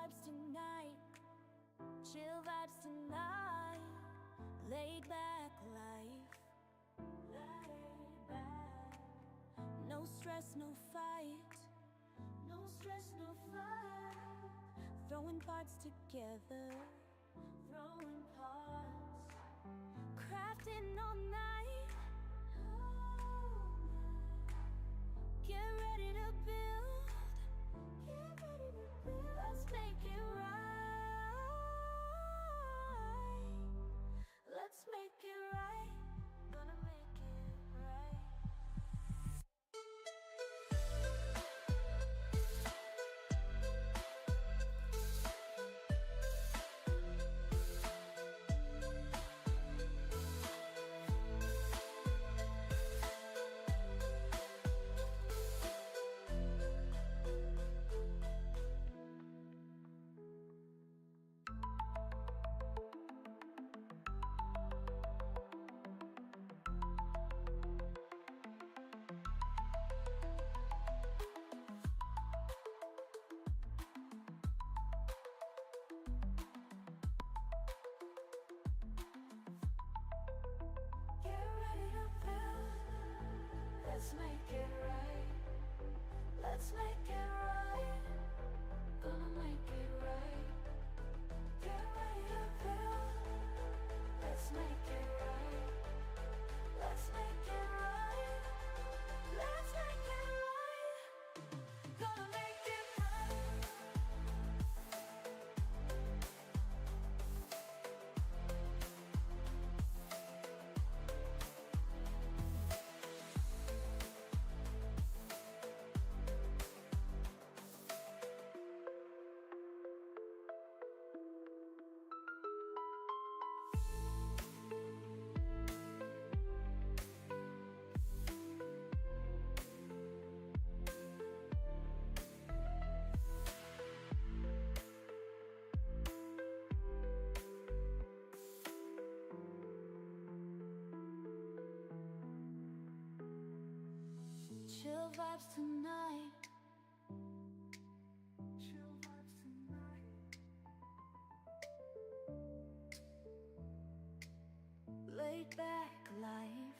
vibes tonight, chill vibes tonight, laid back life, laid back. No stress, no fight, no stress, no fight. Throwing parts together, throwing parts, crafting all night, all night. Get ready to build, get ready to build. Let's make it right. Let's make it right. Gonna make it right. Get ready to build. Let's make it right. Let's make it right. Gonna make it right. Get ready to build. Let's make it right. Let's make it right. Let's make it right. Gonna make it right. Chill vibes tonight. Chill vibes tonight. Laid back life.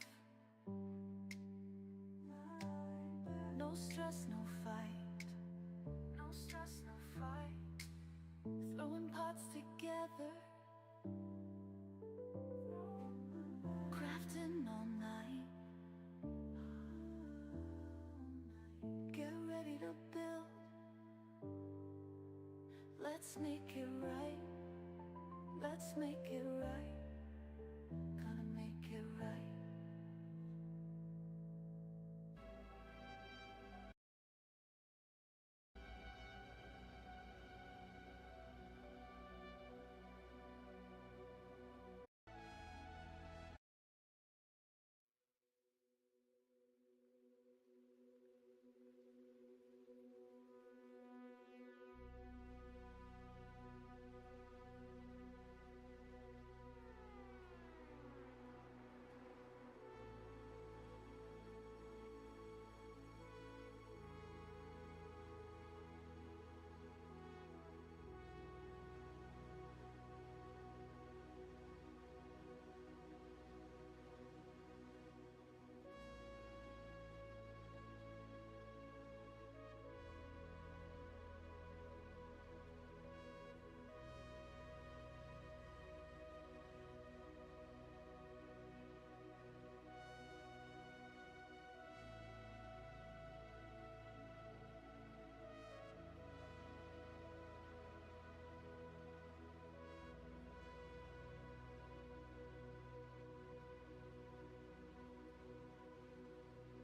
No stress, no fight. No stress, no fight. Throwing parts together. Crafting all night. Get ready to build. Let's make it right. Let's make it right. Gonna make it right.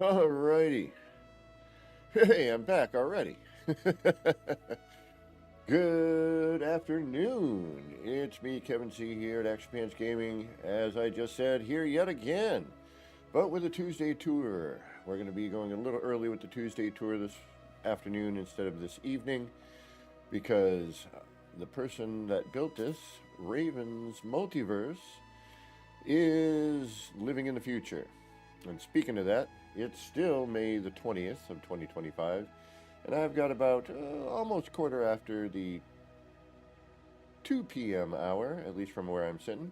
Alrighty. Hey, I'm back already. Good afternoon. It's me, Kevin C. here at Action Pants Gaming. As I just said, here yet again, but with a Tuesday tour. We're going to be going a little early with the Tuesday tour this afternoon instead of this evening because the person that built this, Raven's Multiverse, is living in the future. And speaking of that, it's still May the 20th of 2025, and I've got about almost quarter after the 2 p.m. hour, at least from where I'm sitting.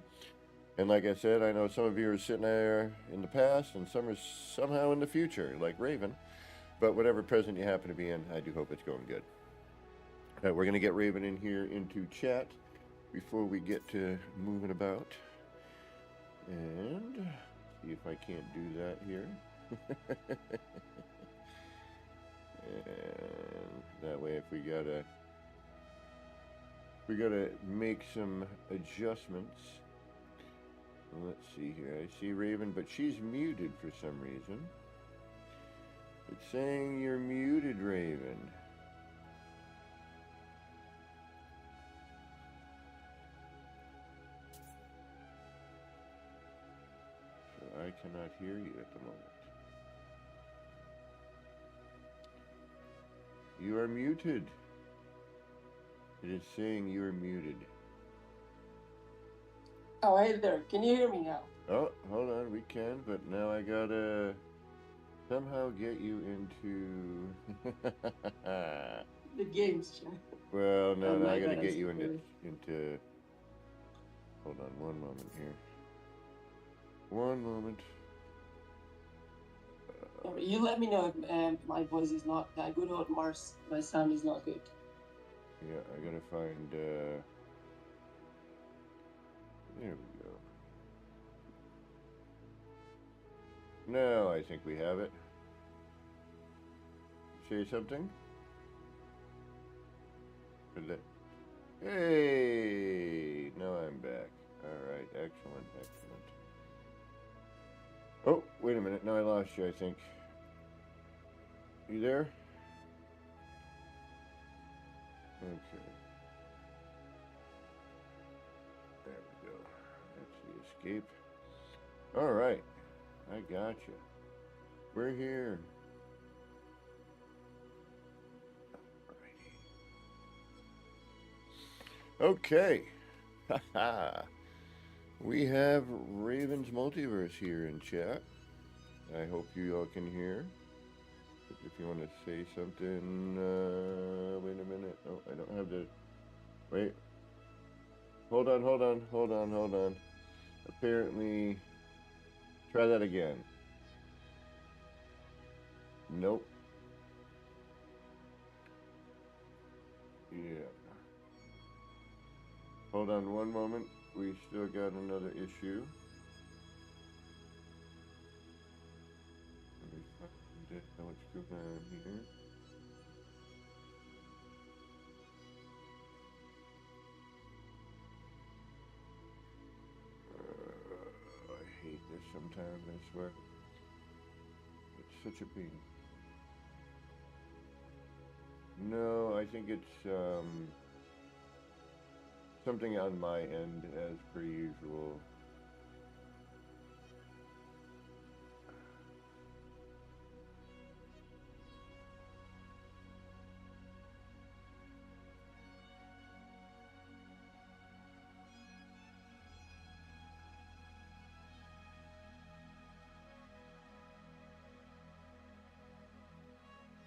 And like I said, I know some of you are sitting there in the past and some are somehow in the future, like Raven. But whatever present you happen to be in, I do hope it's going good. We're going to get Raven in here into chat before we get to moving about. And see if I can't do that here. And that way, if we gotta make some adjustments. Let's see here. I see Raven, but she's muted for some reason. It's saying you're muted, Raven. So I cannot hear you at the moment. You are muted. It is saying you are muted. Oh, hey there. Can you hear me now? Oh, hold on. We can, but now I gotta somehow get you into... The game's chat. Well, no, Oh no, my I gotta God, get I'm you so into... Hold on one moment here. One moment. You let me know if my voice is not that good or my sound is not good. Yeah, I gotta find, there we go. Now I think we have it. Say something? Hey! Now I'm back. Alright, excellent, excellent. Oh, wait a minute. Now I lost you, I think. You there? Okay. There we go. That's the escape. Alright. I gotcha. We're here. Okay. Haha. We have Raven's Multiverse here in chat. I hope you all can hear. If you want to say something, wait a minute. Oh, I don't have the... Wait. Hold on. Apparently... Try that again. Nope. Yeah. Hold on one moment. We still got another issue. Let me find it. What's going on here? I hate this sometimes, I swear. It's such a pain. No, I think it's something on my end, as per usual.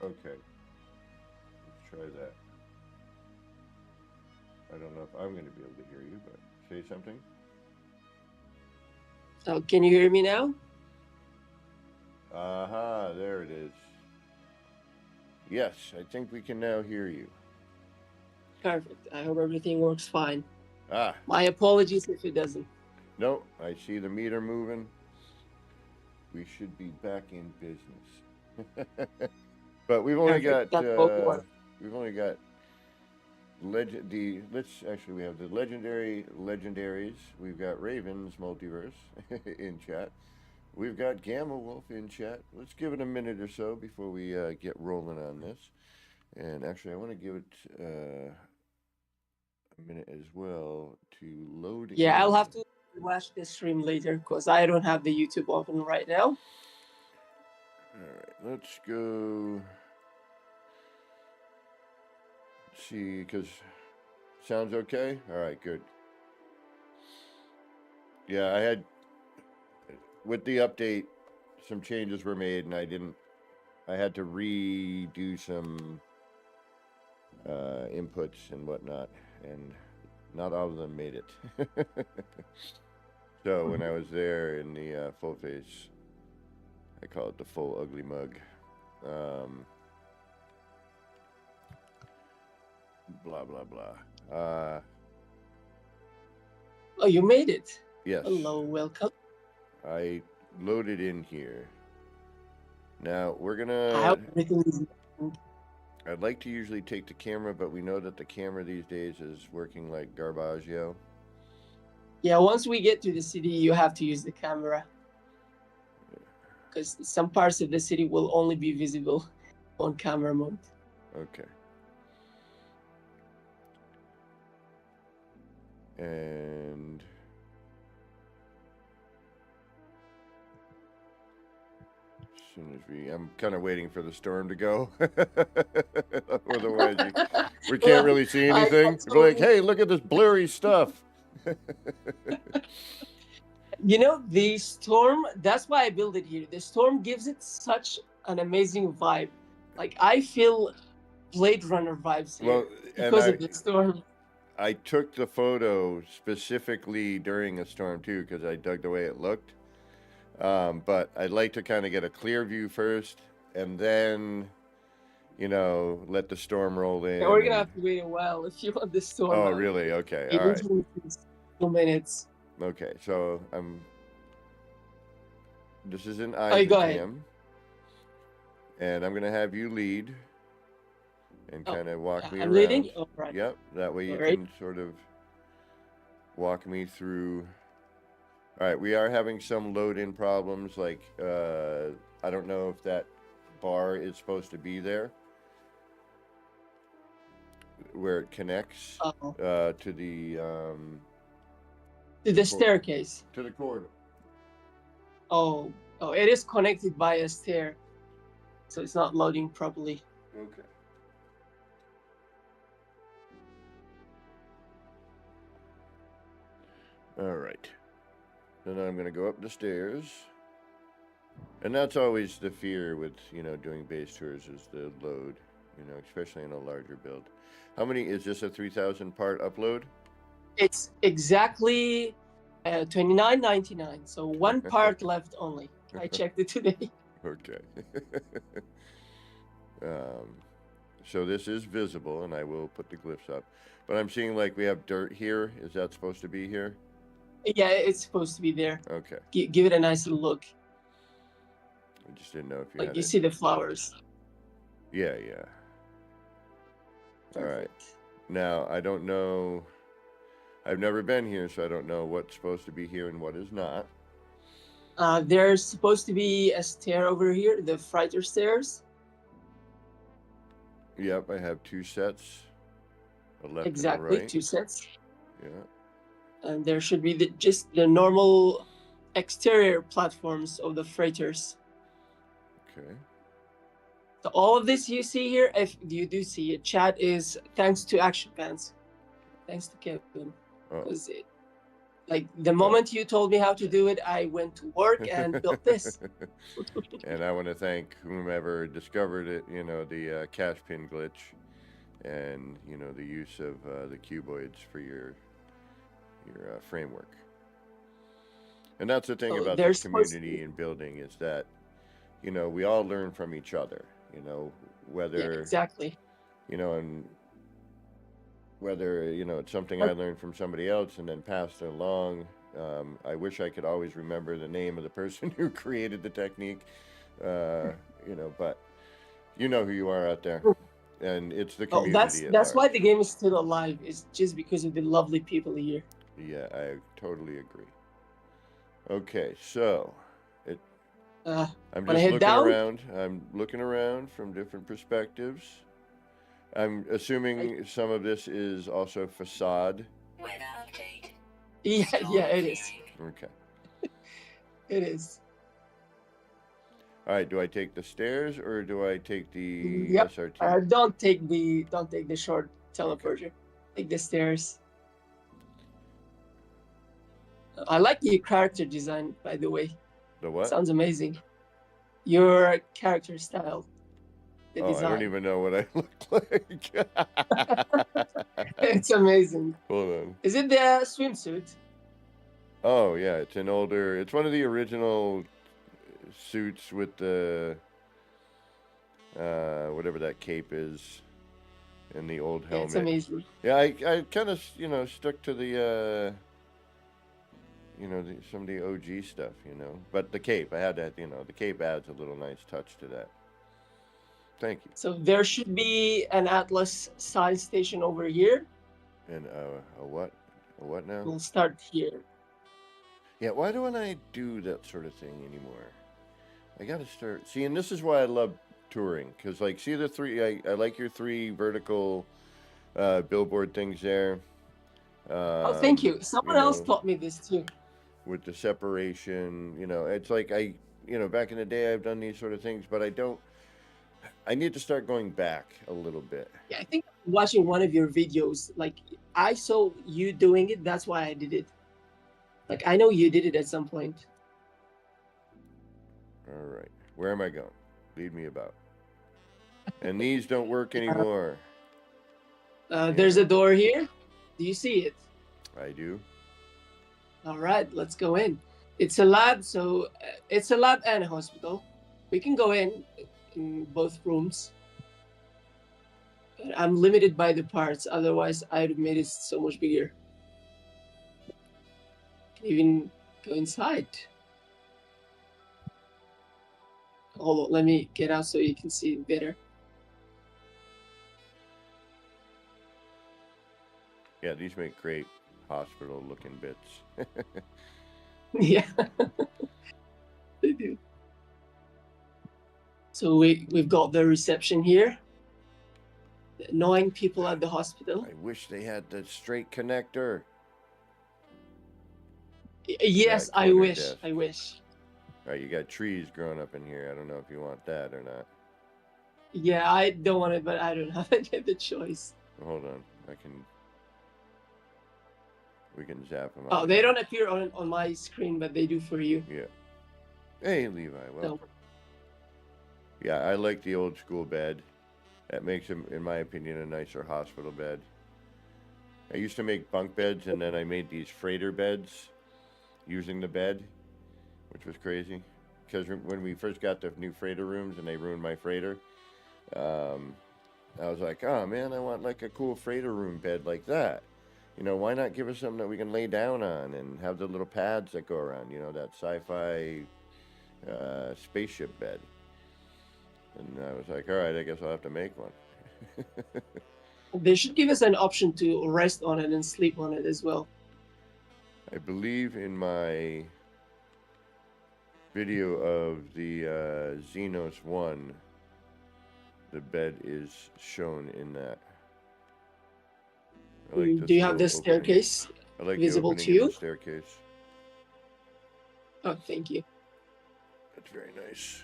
Okay. Let's try that. I don't know if I'm going to be able to hear you, but say something. So, can you hear me now? Aha, there it is. Yes, I think we can now hear you. Perfect. I hope everything works fine. Ah. My apologies if it doesn't. No, I see the meter moving. We should be back in business. But we've only got we have the legendary legendaries. We've got Raven's Multiverse in chat. We've got Gamma Wolf in chat. Let's give it a minute or so before we get rolling on this. And actually, I want to give it a minute as well to load. Yeah, I'll have to watch the stream later because I don't have the YouTube open right now. All right, let's go. Let's see, because sounds okay. All right, good. Yeah, I had with the update, some changes were made, and I had to redo some inputs and whatnot, and Not all of them made it. So when I was there in the full face, I call it the full ugly mug. Blah blah blah. Oh, you made it. Yes. Hello, welcome. I loaded in here. Now we're I gonna. hope everything is. I'd like to usually take the camera, but we know that the camera these days is working like garbaggio. Yeah, once we get to the city, you have to use the camera. Because some parts of the city will only be visible on camera mode. Okay. And as soon as I'm kind of waiting for the storm to go. Otherwise, we can't really see anything. We're like, hey, look at this blurry stuff. You know, the storm, that's why I built it here. The storm gives it such an amazing vibe. Like, I feel Blade Runner vibes here Well, and because of the storm. I took the photo specifically during a storm too because I dug the way it looked. But I'd like to kind of get a clear view first and then, let the storm roll in. Yeah, we're going to have to wait a while if you want the storm. Oh, out. really? Okay. It All right. usually takes 2 minutes. Okay. So this is an Go ahead. Eisenham. And I'm going to have you lead and kind of walk me I'm around. leading? Oh, right. Yep. That way you can sort of walk me through. All right, we are having some load-in problems. Like, I don't know if that bar is supposed to be there, where it connects to the staircase. To the corridor. Oh, it is connected by a stair, so it's not loading properly. Okay. All right. Then I'm going to go up the stairs. And that's always the fear with, doing base tours is the load, especially in a larger build. How many, is this a 3,000 part upload? It's exactly 29.99, so one part left only. I checked it today. Okay. So this is visible, and I will put the glyphs up. But I'm seeing like we have dirt here. Is that supposed to be here? Yeah, it's supposed to be there. Okay. Give it a nice look. I just didn't know if you like had you it. see the flowers. Yeah. All right. Now, I don't know. I've never been here, so I don't know what's supposed to be here and what is not. There's supposed to be a stair over here, the freighter stairs. Yep, I have 2 sets. A left Exactly, and a right. 2 sets. Yeah. And there should be just the normal exterior platforms of the freighters. Okay. So all of this you see here, if you do see it, chat is thanks to Action Pants. Thanks to Kevin. Because like the moment you told me how to do it, I went to work and built this. And I want to thank whomever discovered it, the cache pin glitch and, the use of the cuboids for your framework. And that's the thing about this community and building is that, we all learn from each other, whether... Yeah, exactly. And whether, it's something I learned from somebody else and then passed it along. I wish I could always remember the name of the person who created the technique, but you know who you are out there. And it's the community. That's why the game is still alive. It's just because of the lovely people here. Yeah, I totally agree. Okay, so I'm just looking around. I'm looking around from different perspectives. I'm assuming some of this is also facade. Yeah, it is. Okay. It is. All right. Do I take the stairs or do I take the SRT? Don't take the short teleporter. Take the stairs. I like your character design, by the way. The what? Sounds amazing. Your character style. The design. I don't even know what I look like. It's amazing. Hold on. Is it the swimsuit? Oh yeah, it's an older. It's one of the original suits with the whatever that cape is, and the old Yeah, it's helmet. amazing. Yeah, I kind of stuck to the some of the OG stuff, But the cape, I had that. The cape adds a little nice touch to that. Thank you. So there should be an Atlas science station over here. And a what? A what now? We'll start here. Yeah, why don't I do that sort of thing anymore? I gotta start. See, and this is why I love touring, because like, see the three. I like your three vertical billboard things there. Oh, thank you. Someone else taught me this too. With the separation, it's like back in the day I've done these sort of things, but I need to start going back a little bit. Yeah, I think watching one of your videos, like I saw you doing it. That's why I did it. Like I know you did it at some point. All right, where am I going? Lead me about. And these don't work anymore. There's a door here. Do you see it? I do. All right, let's go in. It's a lab, so it's a lab and a hospital. We can go in both rooms. But I'm limited by the parts, otherwise I'd have made it so much bigger. Can even go inside. Hold on, let me get out so you can see it better. Yeah, these make great hospital-looking bits. Yeah, they do. So we've got the reception here. The annoying people at the hospital. I wish they had the straight connector. Yes, That I corner wish. desk. I wish. All right, you got trees growing up in here. I don't know if you want that or not. Yeah, I don't want it, but I don't have the choice. Hold on, we can zap them out. Oh, they don't appear on my screen, but they do for you. Yeah. Hey, Levi. Well. So, Yeah, I like the old school bed. That makes them, in my opinion, a nicer hospital bed. I used to make bunk beds, and then I made these freighter beds using the bed, which was crazy. Because when we first got the new freighter rooms and they ruined my freighter, I was like, oh man, I want like a cool freighter room bed like that. Why not give us something that we can lay down on and have the little pads that go around, that sci-fi spaceship bed. And I was like, all right, I guess I'll have to make one. they should give us an option to rest on it and sleep on it as well. I believe in my video of the Xenos 1, the bed is shown in that. I like Do you have the slow opening. staircase I like visible the to opening of you? the staircase. Oh, thank you. That's very nice.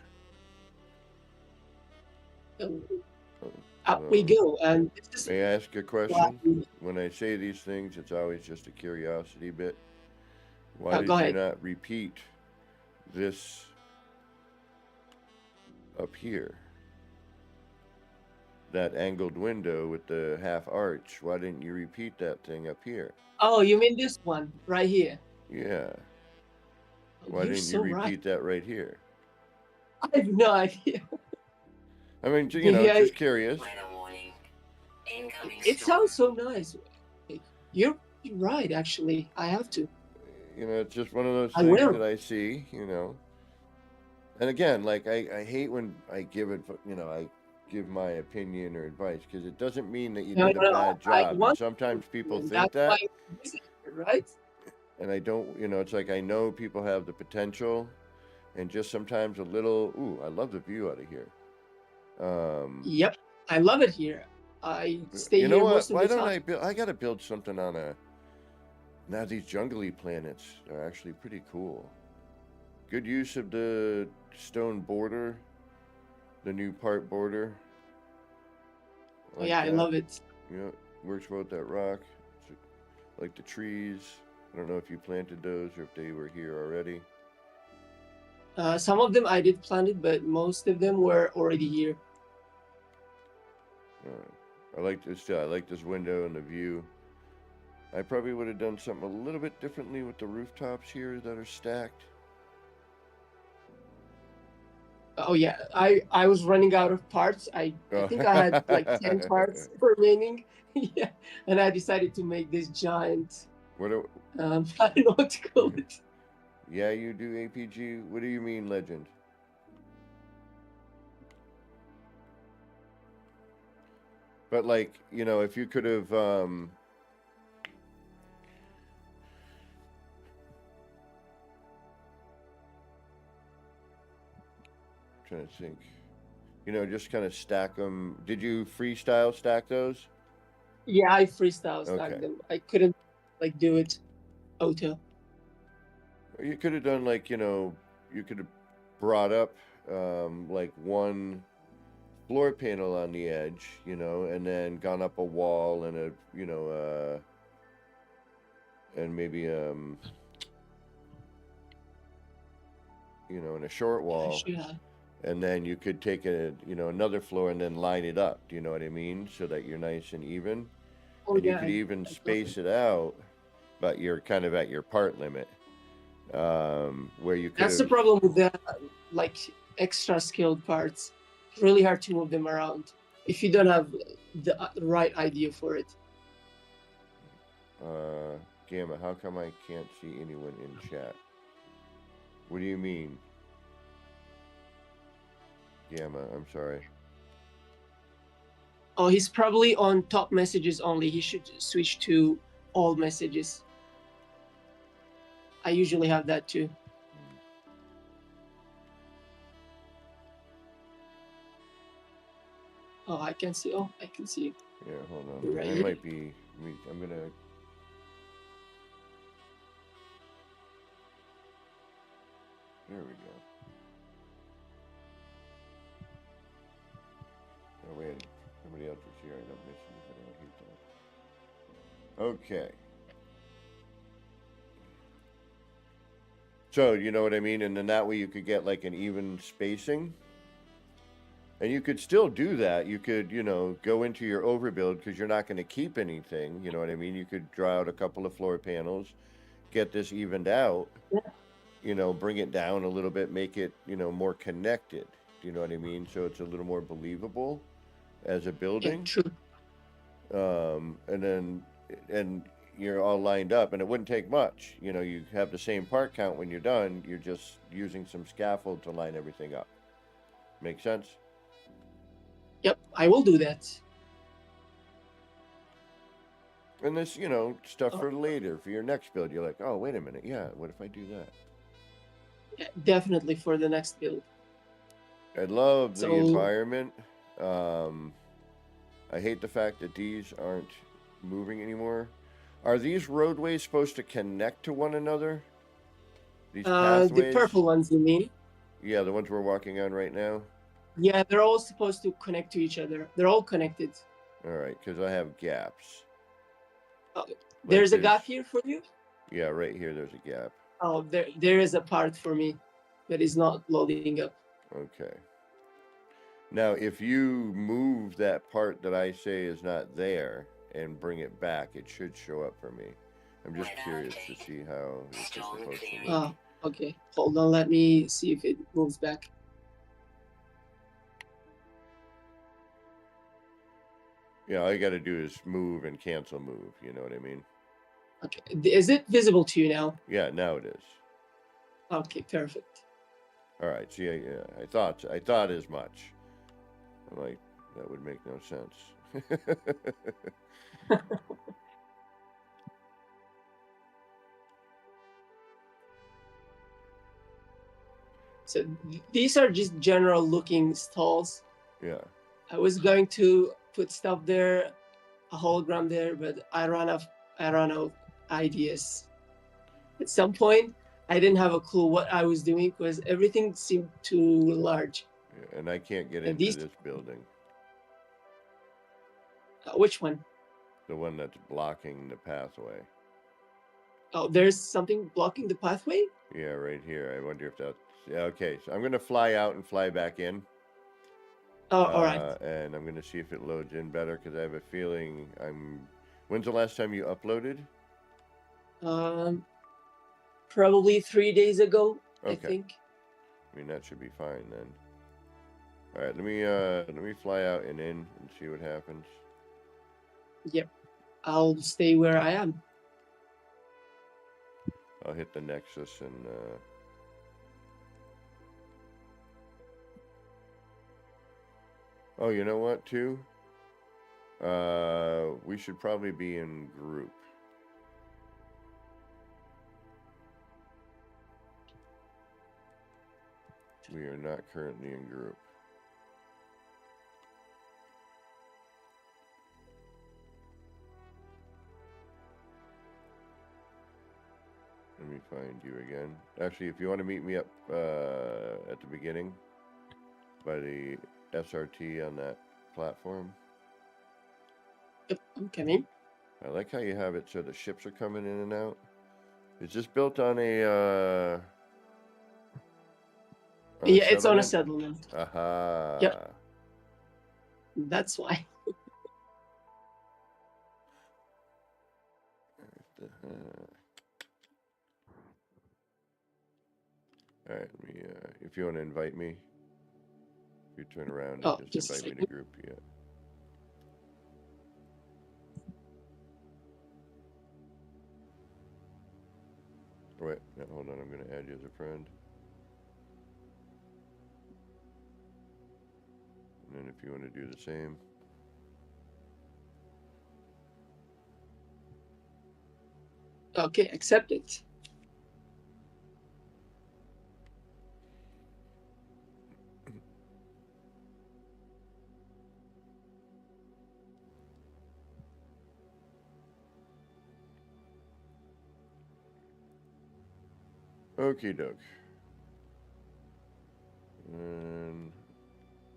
Up we go. And this is May I ask a question? When I say these things, it's always just a curiosity bit. Why did go you ahead. not repeat this up here? That angled window with the half arch. Why didn't you repeat that thing up here? Oh, you mean this one right here? Yeah. Oh, Why you're didn't so you repeat right. that right here? I have no idea. I mean, Yeah, just curious. it sounds so nice. You're right, actually. I have to. It's just one of those I things will. that I see, And again, like I hate when I give it, I give my opinion or advice, because it doesn't mean that you No, did a no, bad I job. And want sometimes people and think that's that, why I'm using it, right? and I don't. It's like I know people have the potential, and just sometimes a little. Ooh, I love the view out of here. Yep, I love it here. I stay You know here what? most of Why the don't time. I build? I gotta build something on a. Now these jungly planets are actually pretty cool. Good use of the stone border, the new part border. Oh, yeah, I love it. Yeah, works well with that rock. Like the trees. I don't know if you planted those or if they were here already. Some of them I did plant it, but most of them were already here. I like this. I like this window and the view. I probably would have done something a little bit differently with the rooftops here that are stacked. Oh yeah, I was running out of parts. I think I had like 10 parts remaining. Yeah, and I decided to make this giant. What do, I don't know what to call it. yeah, you do APG? What do you mean, legend? But like, you know, if you could have trying to think. You know, just kind of stack them. Did you freestyle stack those? Yeah, I freestyle Okay. stacked them. I couldn't like do it auto. You could have done like, you know, you could have brought up like one floor panel on the edge, you know, and then gone up a wall and a, you know, and maybe you know, in a short I wall, should have. and then you could take a, you know, another floor and then line it up. Do you know what I mean? So that you're nice and even. Oh And you yeah, could even I space it out, but you're kind of at your part limit. Where you could That's the problem with the like extra skilled parts. It's really hard to move them around if you don't have the right idea for it. Gamma, how come I can't see anyone in chat? What do you mean? Gamma, I'm sorry. Oh, he's probably on top messages only. He should switch to all messages. I usually have that too. Oh, I can see. Oh, I can see you. Yeah, hold on. You're right It here. might be me. I'm gonna. There we go. Oh wait, somebody else is here. I don't miss you. I don't hate that. Okay. So you know what I mean, and then that way you could get like an even spacing. And you could still do that. You could, you know, go into your overbuild because you're not going to keep anything. You know what I mean? You could draw out a couple of floor panels, get this evened out, Yeah. you know, bring it down a little bit, make it, you know, more connected. Do you know what I mean? So it's a little more believable as a Yeah, building. true. And you're all lined up, and it wouldn't take much. You know, you have the same part count when you're done. You're just using some scaffold to line everything up. Make sense? Yep, I will do that. And this, you know, stuff Oh. for later, for your next build. You're like, oh, wait a minute. Yeah, what if I do that? Yeah, definitely for the next build. I love the So- environment. I hate the fact that these aren't moving anymore. Are these roadways supposed to connect to one another? These pathways? The purple ones, you mean? Yeah, the ones we're walking on right now. Yeah, they're all supposed to connect to each other. They're all connected. All right, because I have gaps. Like There's a this. gap here for you? Yeah, right here, there's a gap. Oh, there is a part for me that is not loading up. Okay. Now, if you move that part that I say is not there and bring it back, it should show up for me. I'm just curious to see how this is supposed to look. Oh, okay. Hold on, let me see if it moves back. Yeah, all you got to do is move and cancel move. You know what I mean? Okay. Is it visible to you now? Yeah, now it is. Okay, perfect. All right. See, yeah, I thought as much. I'm like, that would make no sense. So these are just general looking stalls. Yeah. I was going to put stuff there, a hologram there, but I ran out of ideas. At some point, I didn't have a clue what I was doing because everything seemed too large. Yeah, and I can't get And into these- this building. Which one? The one that's blocking the pathway. Oh, there's something blocking the pathway? Yeah, right here. I wonder if that's... Yeah, okay, so I'm going to fly out and fly back in. Oh, all right. And I'm going to see if it loads in better because I have a feeling I'm... When's the last time you uploaded? Probably 3 days ago, I Okay. think. I mean, that should be fine then. All right, let me fly out and in and see what happens. Yep. I'll stay where I am. I'll hit the Nexus and oh, you know what, too? We should probably be in group. We are not currently in group. Let me find you again. Actually, if you want to meet me up at the beginning by the SRT on that platform. Yep, I'm coming. I like how you have it so the ships are coming in and out. Is this built on a Yeah, it's on a settlement. Aha. Yep. That's why. All right, let me, if you want to invite me, if you turn around Oh, and just just a invite me to second. group, yeah. Wait, no, hold on, I'm going to add you as a friend. And then if you want to do the same. Okay, accept it. Okie doke. And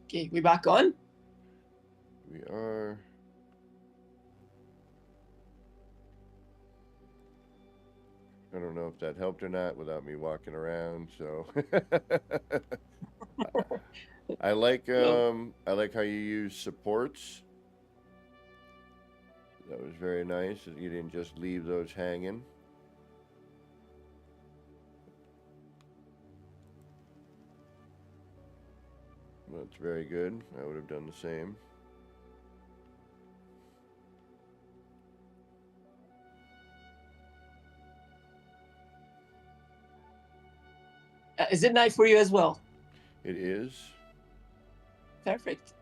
Okay, we back on? we are. I don't know if that helped or not without me walking around, so. I like how you use supports. That was very nice that you didn't just leave those hanging. That's very good. I would have done the same. Is it night for you as well? It is. Perfect.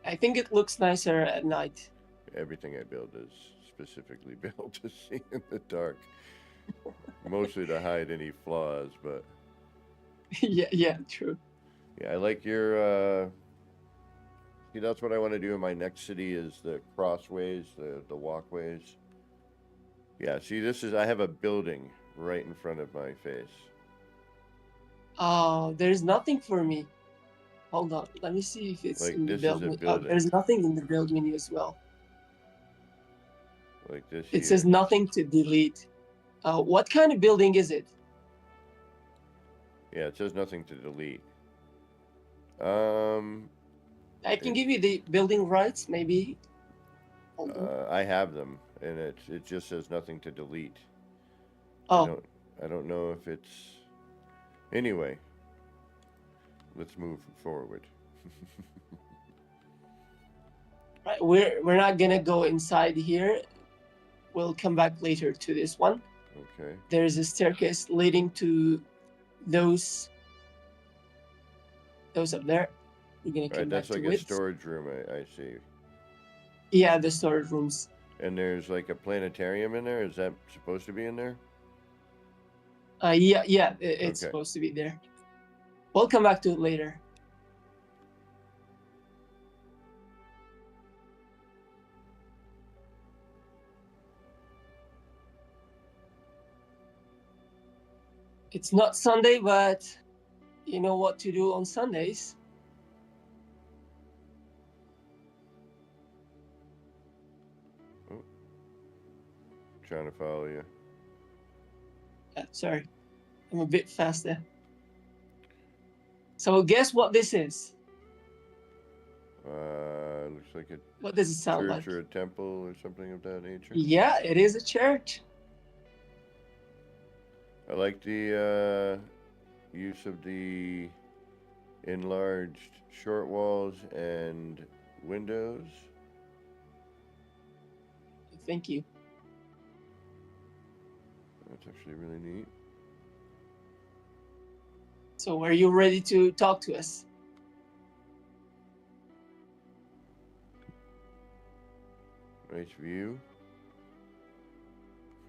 I think it looks nicer at night. Everything I build is specifically built to see in the dark. Mostly to hide any flaws, but yeah, true. yeah, I like your see, that's what I want to do in my next city is the crossways, the walkways. Yeah, see, I have a building right in front of my face. Oh, there's nothing for me. Hold on, let me see if it's Like, in the this is build a menu. building. There's nothing in the build menu as well. Like this It here. says nothing to delete. What kind of building is it? Yeah, it says nothing to delete. I can give you the building rights, maybe. Hold on. I have them, and it just says nothing to delete. Oh, I don't know if it's. Anyway, let's move forward. right. We're not gonna go inside here. We'll come back later to this one. Okay. There's a staircase leading to those up there. We're gonna come Right, back that's like to a it. storage room. I see. Yeah, the storage rooms. And there's like a planetarium in there. Is that supposed to be in there? Yeah, it's Okay. supposed to be there. We'll come back to it later. It's not Sunday, but you know what to do on Sundays. Oh. Trying to follow you. Sorry, I'm a bit faster. So guess what this is? Looks like a What does it sound church like? or a temple or something of that nature. Yeah, it is a church. I like the use of the enlarged short walls and windows. Thank you. That's actually really neat. So are you ready to talk to us? Nice view.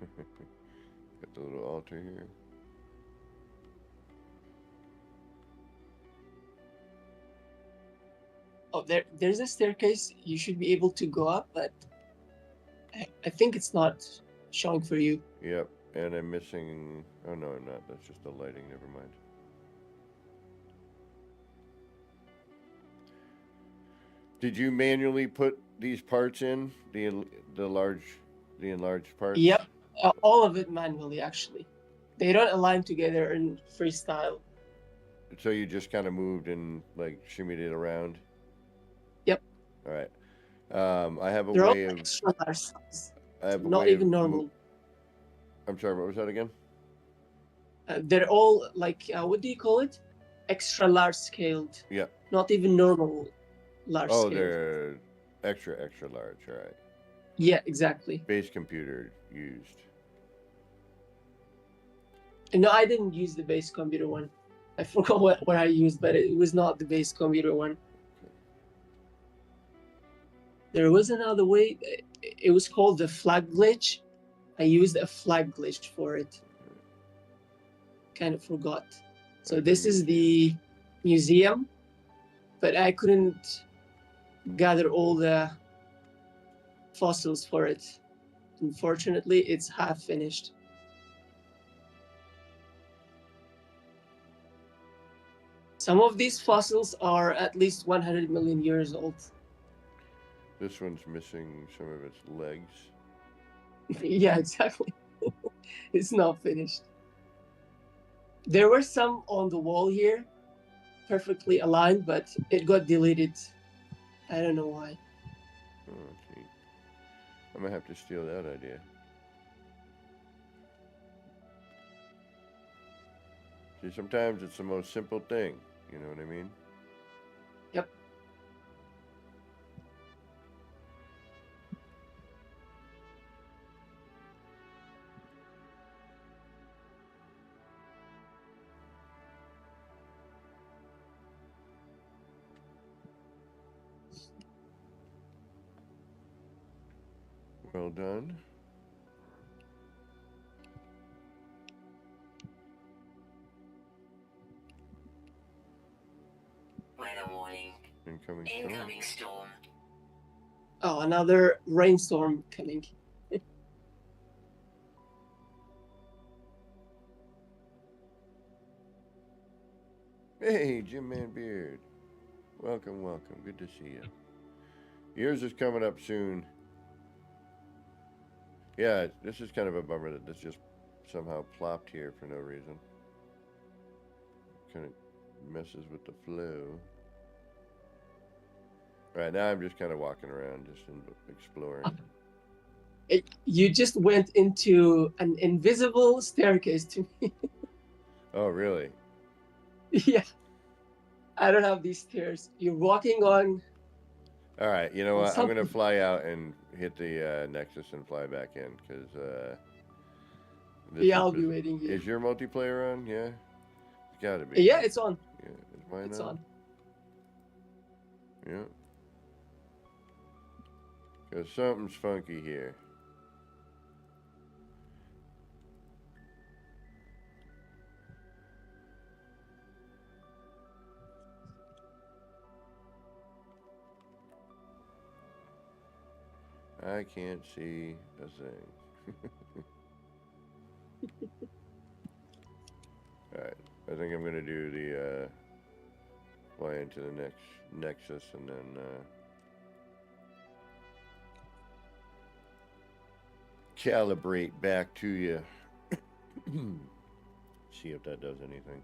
Got the little altar here. Oh, there's a staircase. You should be able to go up, but I think it's not showing for you. Yep, and I'm missing... Oh, no, I'm not. That's just the lighting. Never mind. Did you manually put these parts in? The enlarged parts? Yep, all of it manually, actually. They don't align together in freestyle. So you just kind of moved and, like, shimmied it around? Yep. All right. I have a They're all way of... extra large size. I have a Not way even of normal. I'm sorry, what was that again? They're all like, what do you call it? Extra large scaled. Yeah. Not even normal large Oh, scaled. they're extra large. All right. Yeah, exactly. Base computer used. No, I didn't use the base computer one. I forgot what I used, but it was not the base computer one. There was another way. It was called the flag glitch. I used a flag glitch for it. Kind of forgot. So this is the museum, but I couldn't gather all the fossils for it. Unfortunately, it's half finished. Some of these fossils are at least 100 million years old. This one's missing some of its legs. Yeah, exactly. It's not finished. There were some on the wall here, perfectly aligned, but it got deleted. I don't know why. Oh, that's neat. I'm gonna have to steal that idea. See, sometimes it's the most simple thing. You know what I mean? Yep. Well done. Weather warning. Incoming storm. Incoming storm. Oh, another rainstorm coming. Hey, Jim Man Beard. Welcome, welcome. Good to see you. Yours is coming up soon. Yeah, this is kind of a bummer that this just somehow plopped here for no reason. Kind of messes with the flow. Alright, now I'm just kind of walking around, just exploring. You just went into an invisible staircase to me. Oh, really? Yeah. I don't have these stairs. You're walking on. Alright, you know what? I'm Something. going to fly out and hit the Nexus and fly back in, because... Yeah, I'll be waiting here. Is your multiplayer on? Yeah? It's gotta be. Yeah, it's on. Yeah, is mine It's on. Yeah. Because something's funky here. I can't see a thing. Alright, I think I'm gonna do the fly into the next Nexus and then calibrate back to you. See if that does anything.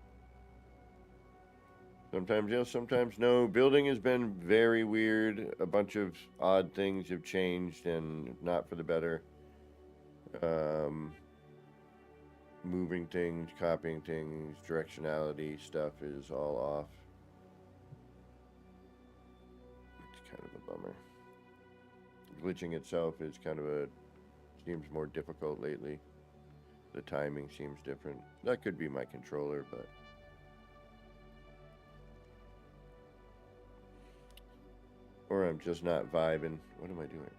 Sometimes yes, sometimes no. Building has been very weird. A bunch of odd things have changed and not for the better. moving things, copying things, directionality stuff is all off. It's kind of a bummer. Glitching itself is seems more difficult lately. The timing seems different. That could be my controller, but or I'm just not vibing. What am I doing?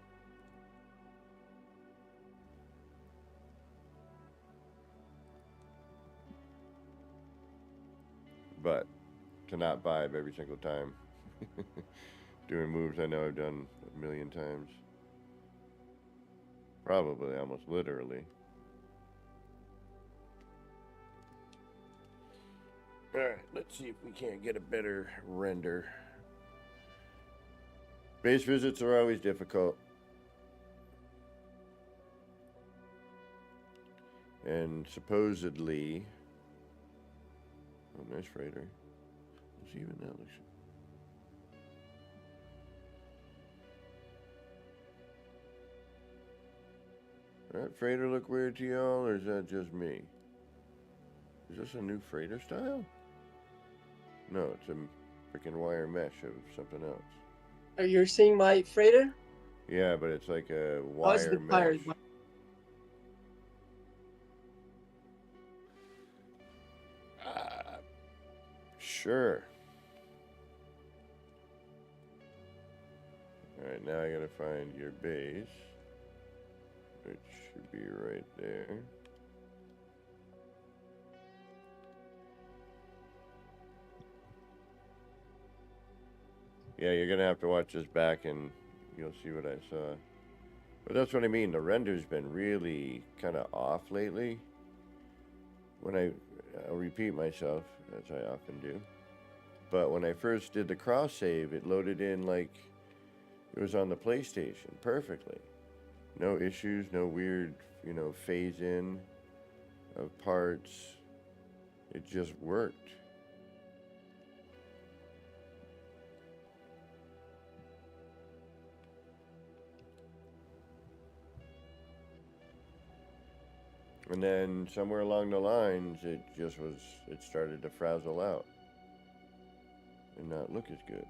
But to not vibe every single time. Doing moves I know I've done a million times. Probably almost literally. Alright, let's see if we can't get a better render. Base visits are always difficult. And supposedly... Oh, nice freighter. Let's see even that looks... Does that freighter look weird to y'all, or is that just me? Is this a new freighter style? No, it's a freaking wire mesh of something else. Are you seeing my freighter? Yeah, but it's like a Oh, it's wire the mesh. pirate. Sure. Alright, now I gotta find your base, which should be right there. Yeah, you're gonna have to watch this back and you'll see what I saw. But that's what I mean, the render's been really kind of off lately. I'll repeat myself, as I often do. But when I first did the cross save, it loaded in like it was on the PlayStation perfectly. No issues, no weird, phase in of parts. It just worked. And then somewhere along the lines, it started to frazzle out and not look as good.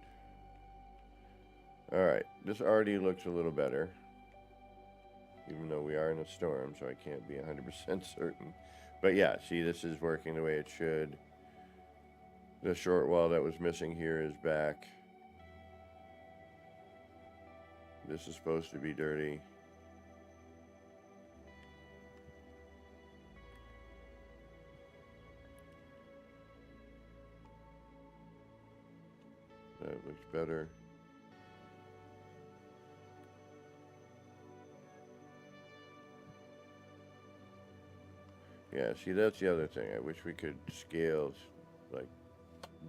Alright, this already looks a little better, even though we are in a storm, so I can't be 100% certain. But yeah, see, this is working the way it should. The short wall that was missing here is back. This is supposed to be dirty. That looks better. Yeah, see, that's the other thing. I wish we could scale, like,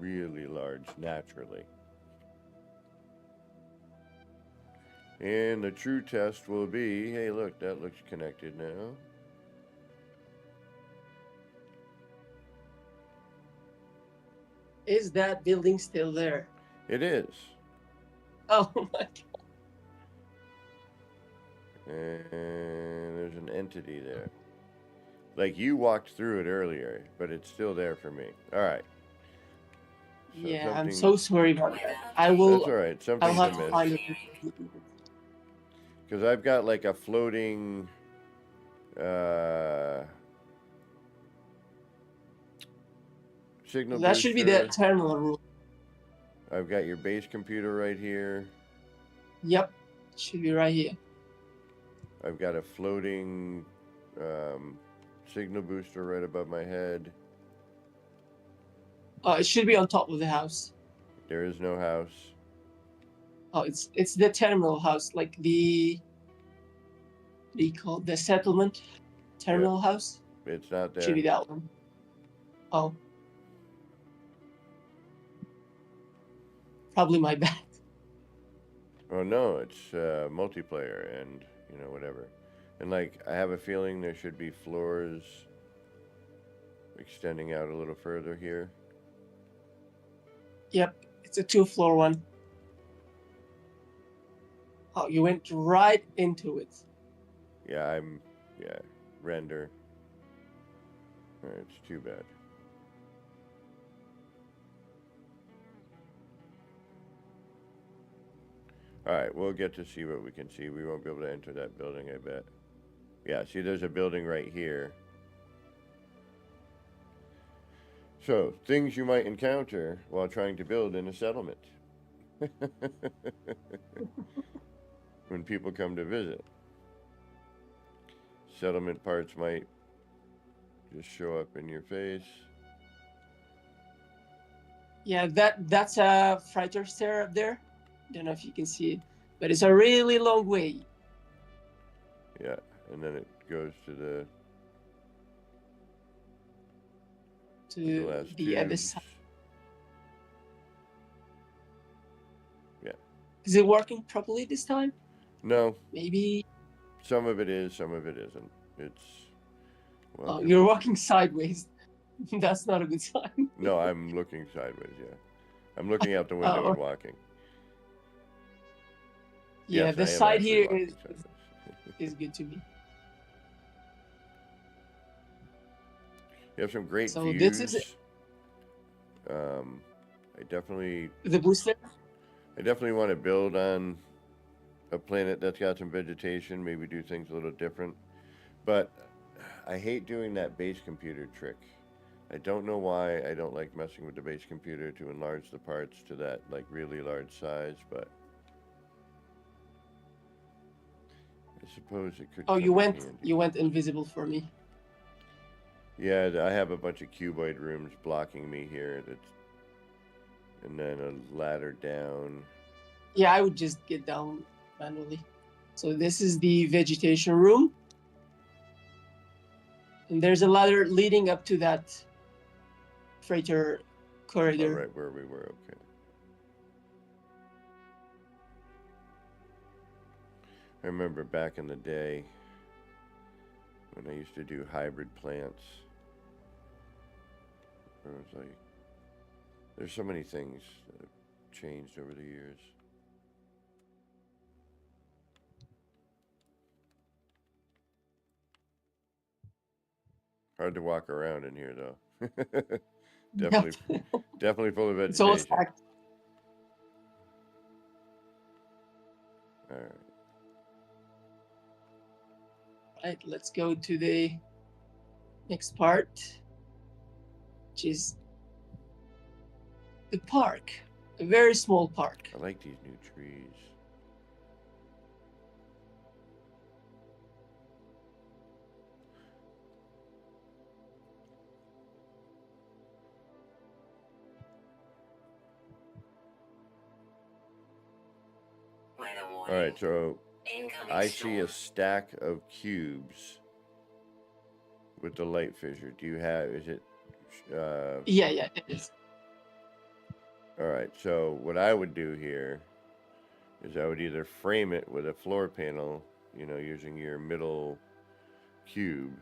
really large naturally. And the true test will be, hey, look, that looks connected now. Is that building still there? It is. Oh my god. And there's an entity there. Like, you walked through it earlier, but it's still there for me. All right. So Yeah, I'm so sorry about that. I will. That's all right. I'll Something's have to find amiss. it. Because I've got like a floating signal That should be booster. the terminal room. I've got your base computer right here. Yep, it should be right here. I've got a floating signal booster right above my head. Oh, it should be on top of the house. There is no house. Oh, it's the terminal house, like the what do you call it? The settlement terminal house. It's not there. Should be that one. Oh, probably my bad. Oh no, it's multiplayer and whatever. And like I have a feeling there should be floors extending out a little further here. Yep, it's a 2-floor one. Oh, you went right into it. Yeah, render. It's too bad. Alright, we'll get to see what we can see. We won't be able to enter that building, I bet. Yeah, see, there's a building right here. So, things you might encounter while trying to build in a settlement. When people come to visit. Settlement parts might just show up in your face. Yeah, that's a freighter stair up there. Don't know if you can see it, but it's a really long way. Yeah, and then it goes to the last the other tubes. side. Yeah. Is it working properly this time? No, Maybe. some of it is, some of it isn't. It's Oh, you're walking sideways. That's not a good sign. No, I'm looking sideways, yeah. I'm looking out the window Oh. and walking. Yeah, Yes, the I am side actually here walking sideways. is good to me. You have some great So views. this is I definitely the booster. want to build on a planet that's got some vegetation, maybe do things a little different. But I hate doing that base computer trick. I don't know why I don't like messing with the base computer to enlarge the parts to that like really large size, but I suppose it could. Oh, come you in went handy. invisible for me. Yeah, I have a bunch of cuboid rooms blocking me here. And then a ladder down. Yeah, I would just get down manually. So this is the vegetation room. And there's a ladder leading up to that freighter corridor. Oh, right where we were, okay. I remember back in the day when I used to do hybrid plants. It was like, there's so many things that have changed over the years. Hard to walk around in here, though. Definitely full of vegetation. It's all stacked. All right. Right, let's go to the next part, which is the park. A very small park. I like these new trees. All right, so I see a stack of cubes with the light fissure. Do you have, is it? Yeah, it is. All right, so what I would do here is I would either frame it with a floor panel, you know, using your middle cube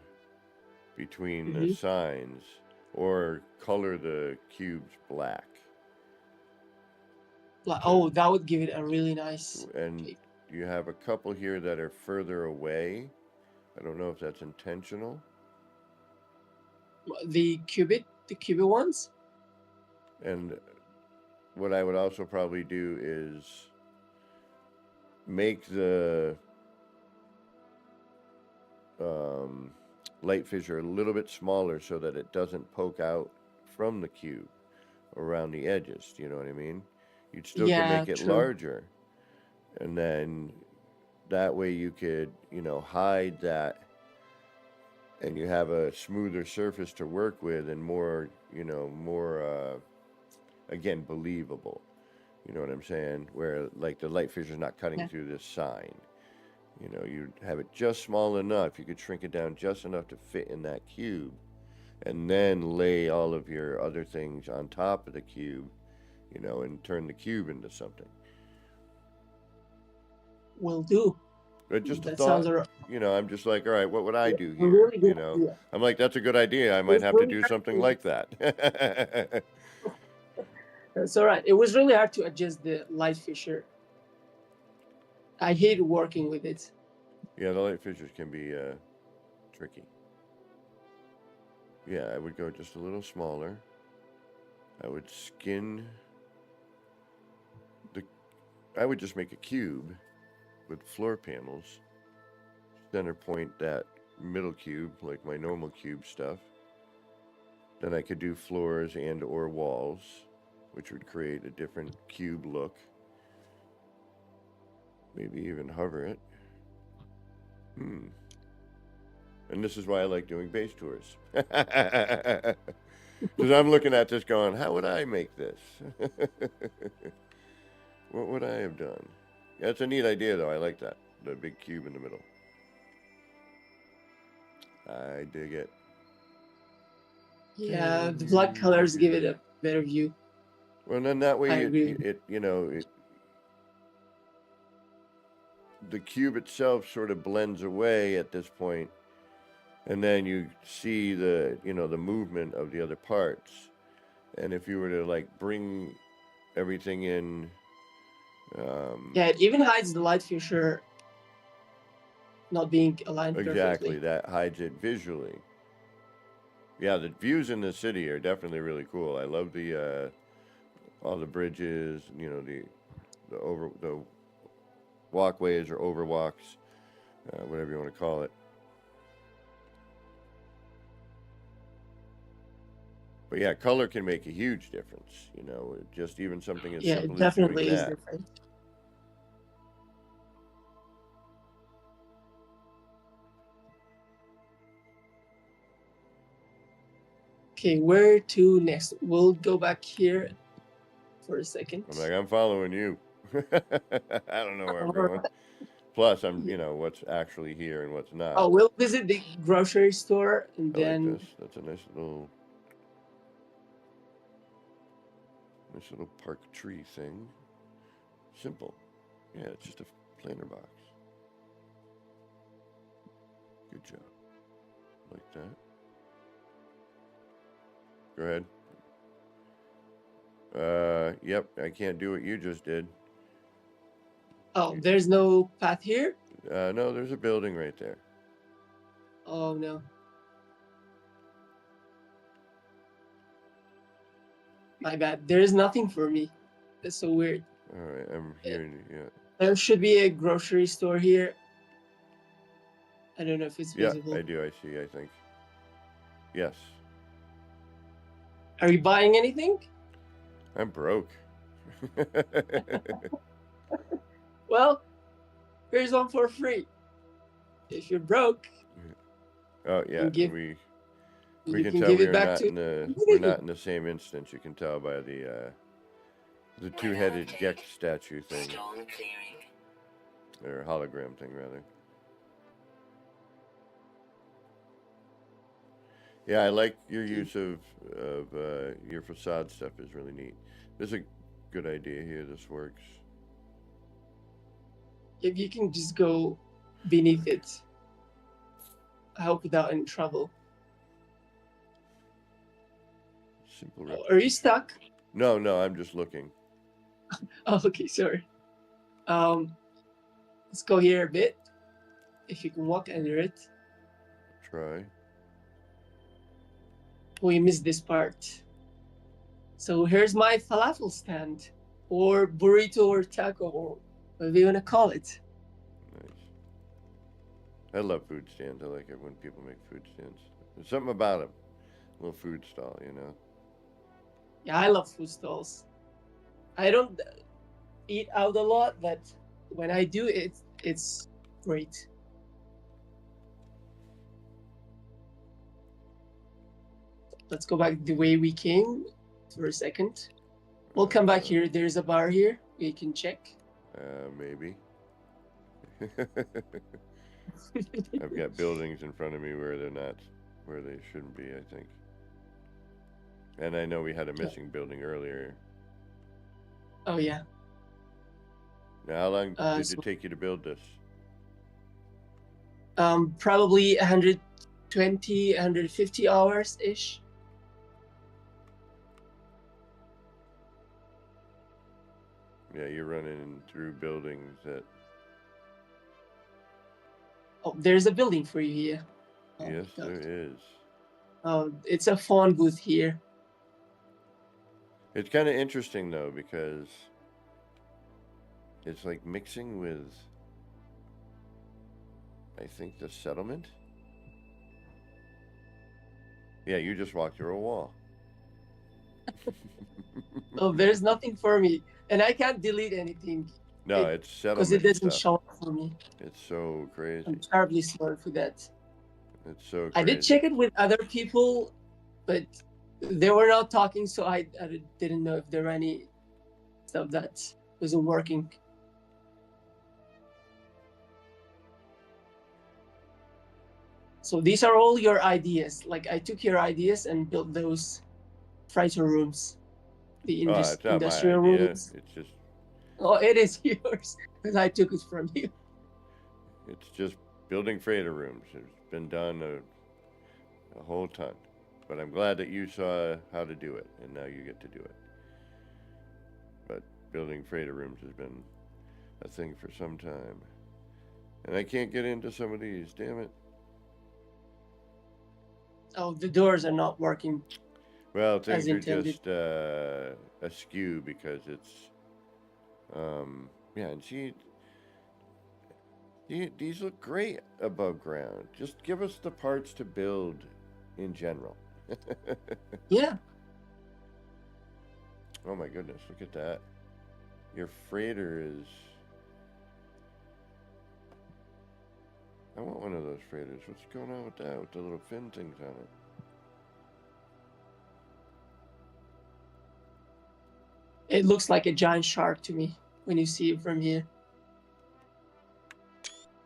between the signs, or color the cubes black. Oh, that would give it a really nice And shape. you have a couple here that are further away. I don't know if that's intentional. The cubit ones? And what I would also probably do is make the light fissure a little bit smaller so that it doesn't poke out from the cube around the edges. Do you know what I mean? You'd still can make it true. larger, and then that way you could, you know, hide that, and you have a smoother surface to work with and more, you know, more again, believable. You know what I'm saying? Where like the light fissure's not cutting through this sign. You know, you have it just small enough. You could shrink it down just enough to fit in that cube, and then lay all of your other things on top of the cube, you know, and turn the cube into something. Will do. But just a That thought, sounds you know, I'm just like, all right, what would I do here? really good You know, idea. I'm like, that's a good idea. I might have to do something like that. That's all right. It was really hard to adjust the light fissure. I hate working with it. Yeah, the light fissures can be tricky. yeah, I would go just a little smaller. I would skin the. I would just make a cube with floor panels. Center point that middle cube like my normal cube stuff. Then I could do floors and or walls, which would create a different cube look. Maybe even hover it. And this is why I like doing base tours. Because I'm looking at this going, how would I make this? What would I have done? That's a neat idea, though. I like that. The big cube in the middle. I dig it. Yeah, the black colors give it a better view. Well, then that way, I agree. The cube itself sort of blends away at this point, and then you see the movement of the other parts. And if you were to like bring everything in, Yeah, it even hides the light fissure not being aligned exactly, perfectly. that hides it visually. Yeah, the views in the city are definitely really cool. I love the all the bridges, the walkways or overwalks, whatever you want to call it. But yeah, color can make a huge difference. Just even something as Yeah, simple it definitely as is doing that. different. Okay, where to next? We'll go back here for a second. I'm following you. I don't know where I'm going. Plus, I'm, what's actually here and what's not. Oh, we'll visit the grocery store and I then. like this. That's a nice little park tree thing. Simple. Yeah, it's just a planter box. Good job. Like that. Go ahead. Yep, I can't do what you just did. Oh, there's no path here? No, there's a building right there. Oh, no. My bad. There's nothing for me. That's so weird. All right, I'm here. Yeah. There should be a grocery store here. I don't know if it's visible. Yeah, I do. I see, I think. Yes. Are you buying anything? I'm broke. Well, here's one for free. If you're broke, Oh yeah, we you can can tell give we it are back not to in the we're not in the same instance. You can tell by the two-headed Gex statue thing, or hologram thing rather. Yeah, I like your use of your facade stuff. Is really neat. This is a good idea here. This works. If you can just go beneath it, I hope without any trouble. Simple. Are you stuck? No, I'm just looking. Oh, okay, sorry. Let's go here a bit. If you can walk under it. Try. We missed this part. So here's my falafel stand, or burrito or taco, or whatever you want to call it. Nice. I love food stands. I like it when people make food stands. There's something about them. A little food stall, Yeah, I love food stalls. I don't eat out a lot, but when I do, it's great. Let's go back the way we came for a second. We'll come back here. There's a bar here. We can check. Maybe. I've got buildings in front of me where they're not, where they shouldn't be, I think. And I know we had a missing building earlier. Oh, yeah. Now, how long did it take you to build this? Probably 120, 150 hours-ish. Yeah, you're running through buildings that... Oh, there's a building for you here. Oh, yes, there is. Oh, it's a phone booth here. It's kind of interesting though because it's like mixing with, I think, the settlement. Yeah, you just walked through a wall. Oh, there's nothing for me, and I can't delete anything. No, it's because settlement it doesn't stuff. show up for me. It's so crazy. I'm terribly sorry for that. It's so crazy. I did check it with other people, but they were not talking, so I didn't know if there were any stuff that wasn't working. So these are all your ideas. Like I took your ideas and built those freighter rooms, the it's not industrial my idea. rooms. It's just. Oh, it is yours because I took it from you. It's just building freighter rooms. It's been done a whole ton. But I'm glad that you saw how to do it, and now you get to do it. But building freighter rooms has been a thing for some time. And I can't get into some of these, damn it. Oh, the doors are not working. Well, things as are intended. just askew because it's, yeah, and see, these look great above ground. Just give us the parts to build in general. Yeah. Oh my goodness, look at that. Your freighter is... I want one of those freighters. What's going on with that, with the little fin things on it? It looks like a giant shark to me when you see it from here.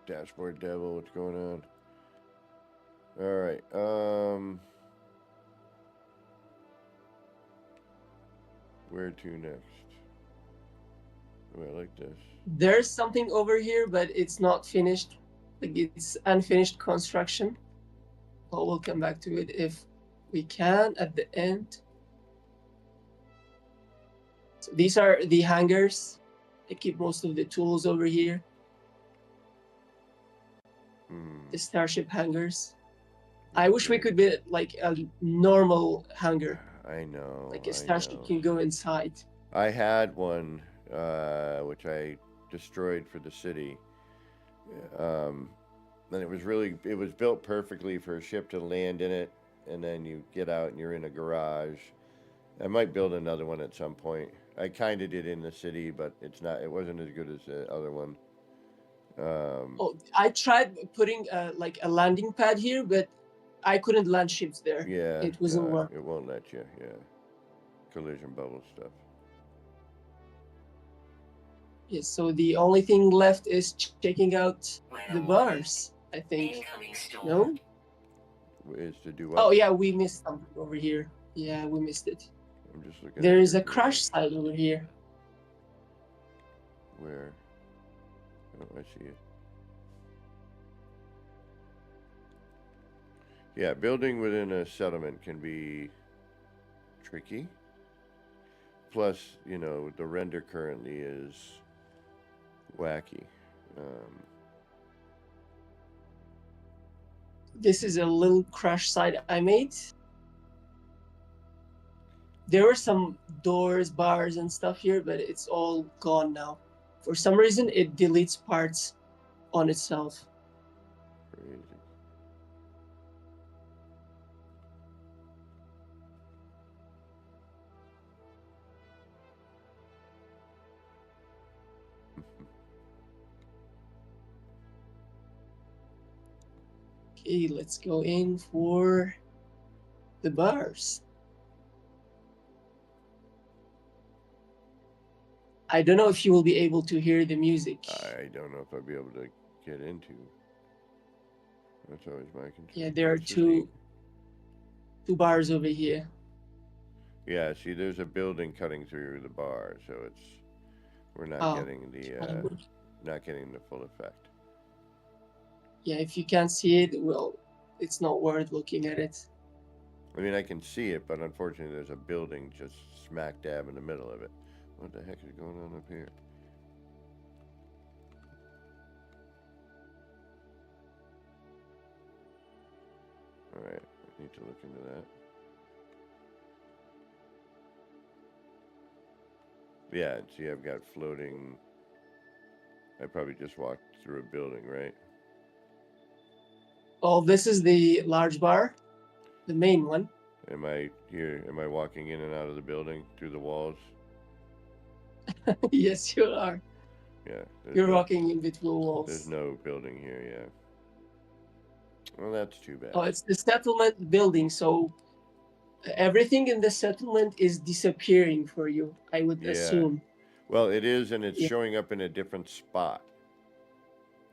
Dashboard devil, what's going on? Alright, where to next? Oh, I like this. There's something over here, but it's not finished. Like it's unfinished construction. But we'll come back to it if we can at the end. So these are the hangars. I keep most of the tools over here. The Starship hangars. I wish we could be like a normal hangar. I know. Like a Starship can go inside. I had one, which I destroyed for the city. And it was built perfectly for a ship to land in it, and then you get out and you're in a garage. I might build another one at some point. I kind of did in the city, but it wasn't as good as the other one. I tried putting like a landing pad here, but I couldn't land ships there. Yeah, it wasn't working. It won't let you. Yeah, collision bubble stuff. Yes, so the only thing left is checking out the bars, I think. No? Is to do what? Oh yeah, we missed something over here. Yeah, we missed it. I'm just looking. There is a crash site over here. Where? Oh, I see it. Yeah, building within a settlement can be tricky. Plus, the render currently is wacky. This is a little crash site I made. There were some doors, bars, and stuff here, but it's all gone now. For some reason, it deletes parts on itself. Crazy. Okay, let's go in for the bars. I don't know if you will be able to hear the music. I don't know if I'll be able to get into. That's always my concern. Yeah, there are two bars over here. Yeah, see, there's a building cutting through the bar, so we're not getting the full effect. Yeah, if you can't see it, well, it's not worth looking at it. I mean, I can see it, but unfortunately there's a building just smack dab in the middle of it. What the heck is going on up here? Alright, Need to look into that. Yeah, see, I've got floating. I probably just walked through a building, right? Oh, this is the large bar, the main one. Am I here? Am I walking in and out of the building through the walls? Yes, you are. Yeah. You're walking in between walls. There's no building here, yeah. Well, that's too bad. Oh, it's the settlement building, so everything in the settlement is disappearing for you, I would assume. Well, it is, and it's Yeah. showing up in a different spot.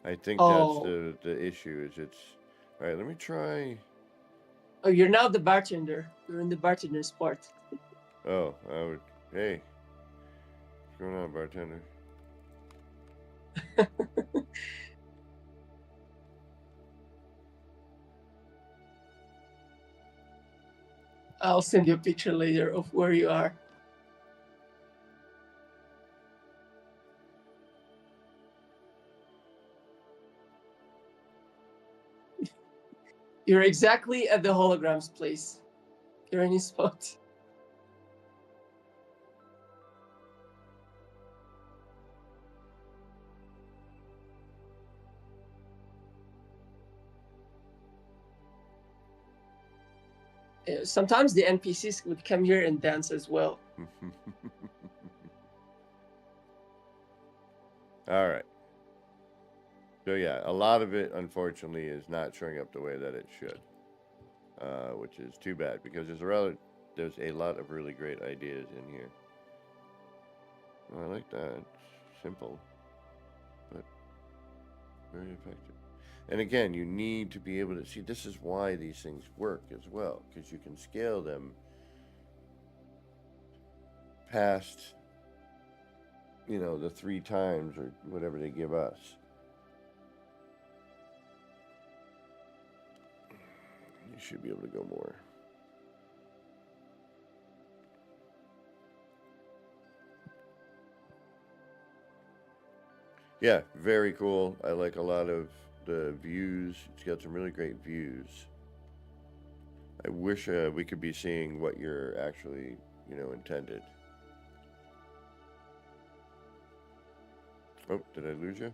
I think Oh. that's the issue. Is it's all right? Let me try. Oh, you're now the bartender. You're in the bartender's part. Oh, I would. Hey, what's going on, bartender? I'll send you a picture later of where you are. You're exactly at the hologram's place. You're in his spot. Sometimes the NPCs would come here and dance as well. All right. So yeah, a lot of it, unfortunately, is not showing up the way that it should, which is too bad because there's a lot of really great ideas in here. I like that. It's simple, but very effective. And again, you need to be able to see. This is why these things work as well, because you can scale them past, the 3 times or whatever they give us. You should be able to go more. Yeah, very cool. I like a lot of the views. It's got some really great views. I wish we could be seeing what you're actually, intended. Oh, did I lose you?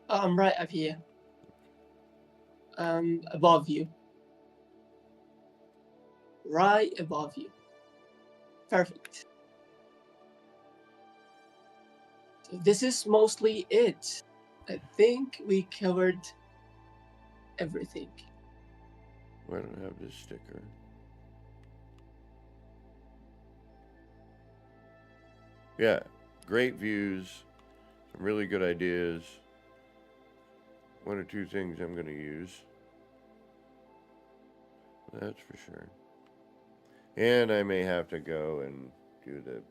I'm right up here. Above you. Right above you. Perfect. So this is mostly it. I think we covered everything. Why don't I have this sticker? Yeah, great views, some really good ideas. 1 or 2 things I'm going to use. That's for sure. And I may have to go and do the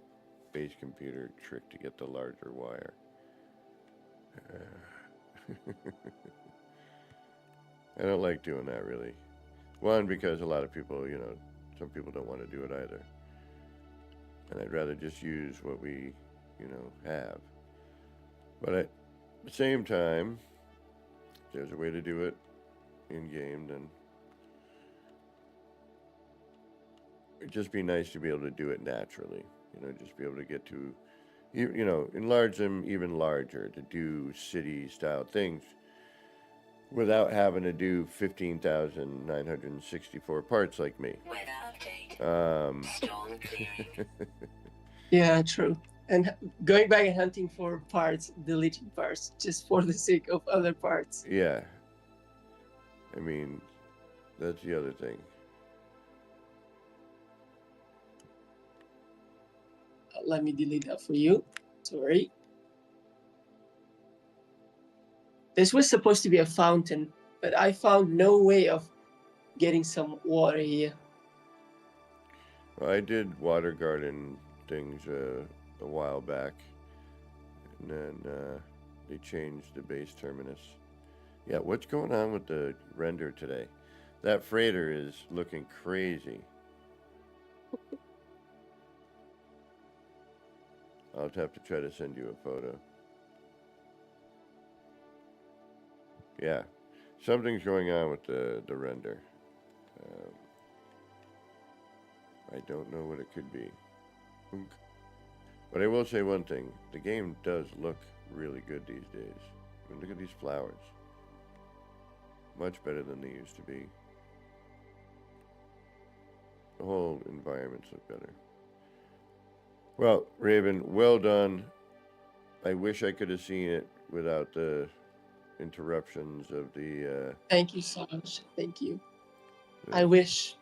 base computer trick to get the larger wire. I don't like doing that really. One, because a lot of people, some people don't want to do it either. And I'd rather just use what we, have. But at the same time, if there's a way to do it in game, then it'd just be nice to be able to do it naturally. Just be able to get to, enlarge them even larger, to do city-style things without having to do 15,964 parts like me. Yeah, true. And going back and hunting for parts, deleting parts, just for the sake of other parts. Yeah. I mean, that's the other thing. Let me delete that for you. Sorry. This was supposed to be a fountain, but I found no way of getting some water here. Well, I did water garden things a while back, and then they changed the base terminus. Yeah, what's going on with the render today? That freighter is looking crazy. I'll have to try to send you a photo. Yeah, something's going on with the render. Um, I don't know what it could be. Unk. But I will say one thing. The game does look really good these days. I mean, look at these flowers. Much better than they used to be. The whole environments look better. Well, Raven, well done. I wish I could have seen it without the interruptions of the... Thank you so much. Thank you. I wish.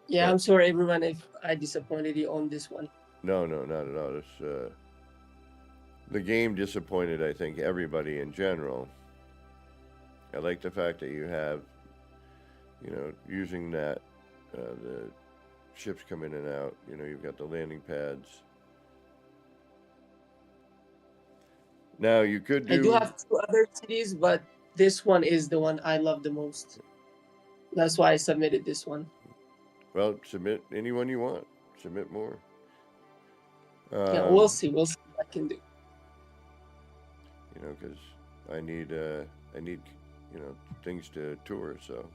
Yeah, But- I'm sorry, everyone, if I disappointed you on this one. No, not at all. This, the game disappointed, I think, everybody in general. I like the fact that you have, using that, the ships come in and out. You've got the landing pads. Now, you could do... I do have 2 other cities, but this one is the one I love the most. That's why I submitted this one. Well, submit anyone you want. Submit more. Yeah, we'll see. We'll see what I can do. Because I need, things to tour, so.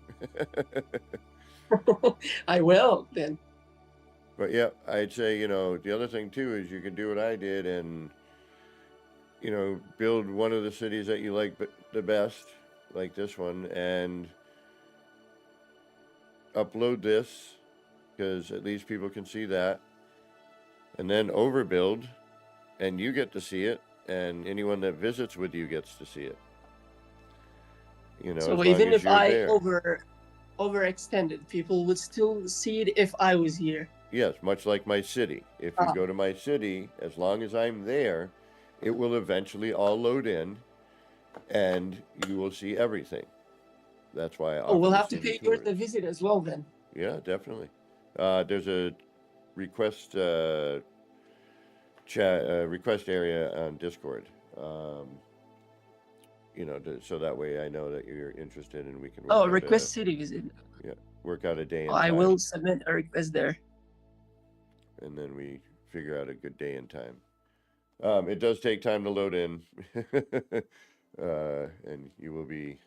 I will, then. But yeah, I'd say, the other thing too is you can do what I did and, build one of the cities that you like the best, like this one, and upload this, because at least people can see that, and then overbuild, and you get to see it, and anyone that visits with you gets to see it. So as even long as if you're I there. overextended, people would still see it if I was here. Yes, much like my city. If you go to my city, as long as I'm there, it will eventually all load in, and you will see everything. That's why I offer We'll the have to city pay you tours. a visit as well, then. Yeah, definitely. There's a request request area on Discord. So that way I know that you're interested, and we can work out Request city visit. work out a day and I time, will submit a request there. and then we figure out a good day and time. It does take time to load in, and you will be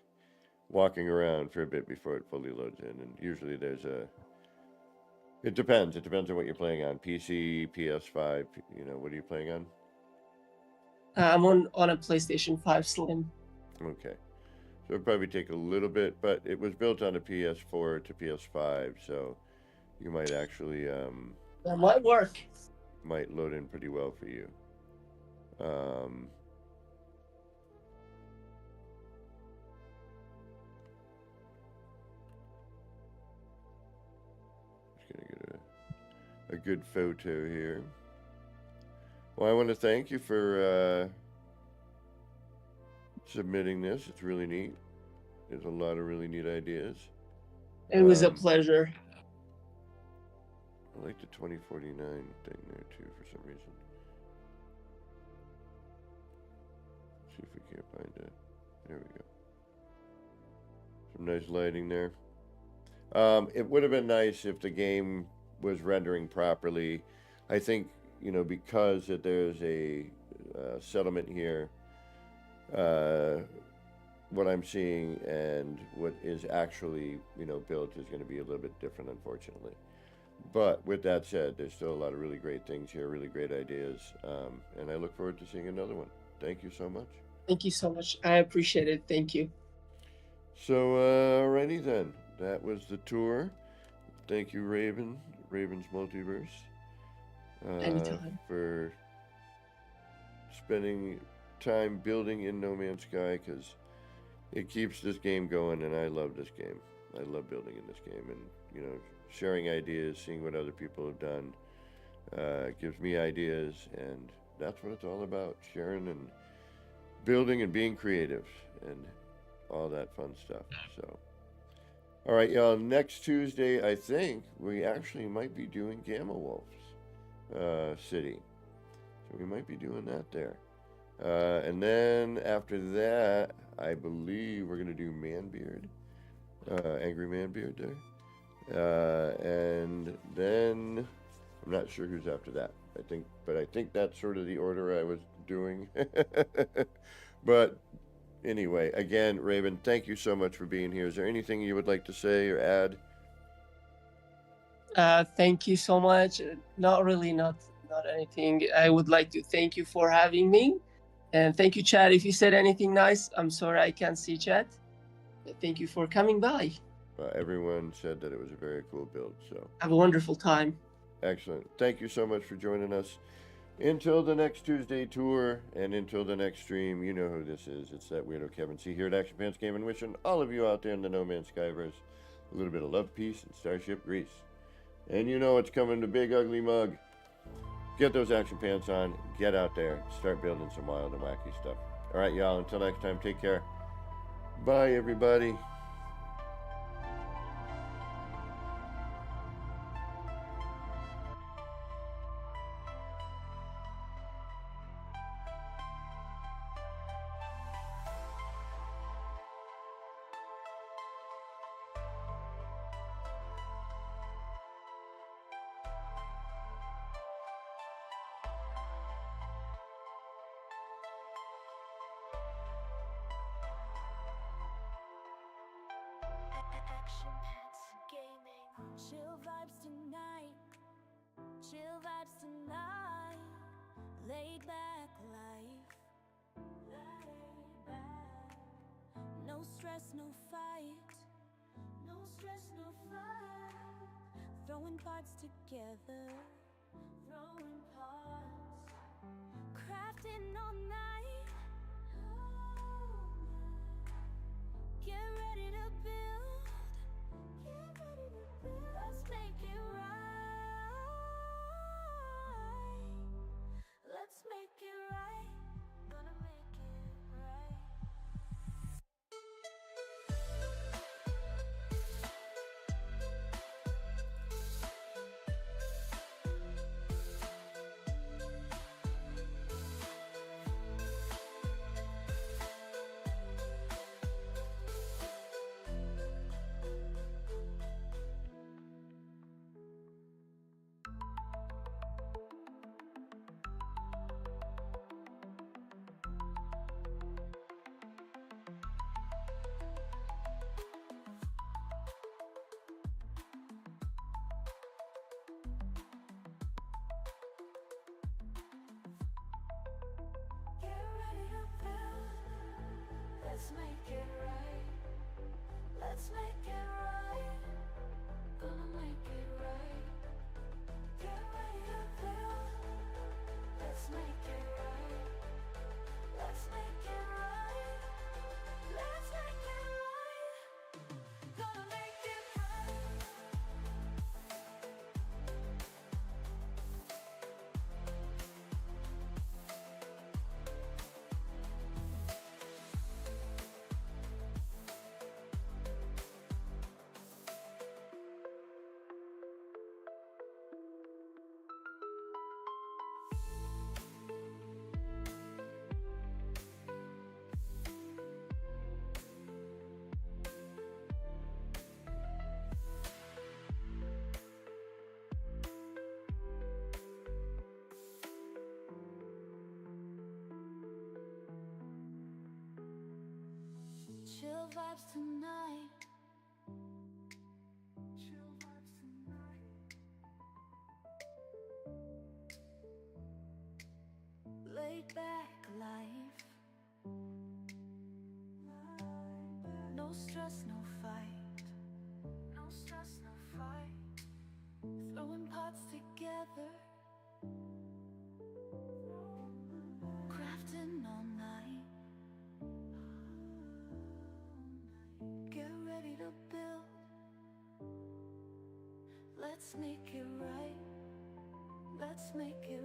walking around for a bit before it fully loads in. And usually there's it depends. It depends on what you're playing on. PC, PS5, what are you playing on? I'm on a PlayStation 5 Slim. Okay. So it'll probably take a little bit, but it was built on a PS4 to PS5, so you might actually, That might work. might load in pretty well for you. Just gonna get a good photo here. Well, I want to thank you for submitting this. It's really neat. There's a lot of really neat ideas. It was a pleasure. I like the 2049 thing there too for some reason. See if we can't find it. There we go. Some nice lighting there. It would have been nice if the game was rendering properly. I think, because that there's a settlement here, what I'm seeing and what is actually, built is going to be a little bit different, unfortunately. But with that said, there's still a lot of really great things here, really great ideas, and I look forward to seeing another one. Thank you so much. Thank you so much. I appreciate it. Thank you. So, alrighty then. That was the tour. Thank you, Raven's Multiverse, Anytime. for spending time building in No Man's Sky, because it keeps this game going, and I love this game. I love building in this game, and sharing ideas, seeing what other people have done, gives me ideas, and that's what it's all about, sharing and building and being creative and all that fun stuff. So, all right, y'all, next Tuesday, I think we actually might be doing Gamma Wolf's City. So we might be doing that there. And then after that, I believe we're going to do Manbeard, Angry Manbeard there. And then I'm not sure who's after that. I think that's sort of the order I was doing. But Anyway, again, Raven, thank you so much for being here. Is there anything you would like to say or add? Thank you so much. Not really, not anything. I would like to thank you for having me, and thank you, Chad. If you said anything nice, I'm sorry I can't see Chad. Thank you for coming by. Everyone said that it was a very cool build, so Have a wonderful time. excellent. Thank you so much for joining us. Until the next Tuesday tour and until the next stream, you know who this is. It's that weirdo Kevin C here at Action Pants Gaming, wishing all of you out there in the No Man's Skyverse a little bit of love, peace, and Starship Grease. And you know what's coming to Big Ugly Mug. Get those action pants on, get out there, start building some wild and wacky stuff. All right, y'all, until next time, take care. Bye, everybody. Action Pants Gaming. Chill vibes tonight. Chill vibes tonight. Laid back life. Laid back. No stress, no fight. No stress, no fight. Throwing parts together. Throwing parts. Crafting all night. Get ready to build. Get ready to build. Let's make it right. Let's make it right. Gonna make it right. Get ready to build. Let's make it right. Let's make it right. Gonna make it right. Get ready to build. Let's make it right. Let's make it right. Let's make it right. Gonna make it right. Chill vibes tonight. Chill vibes tonight. Laid back life. No stress, no fight. No stress, no fight. Throwing parts together. Crafting all night. Get ready to build. Let's make it right. Let's make it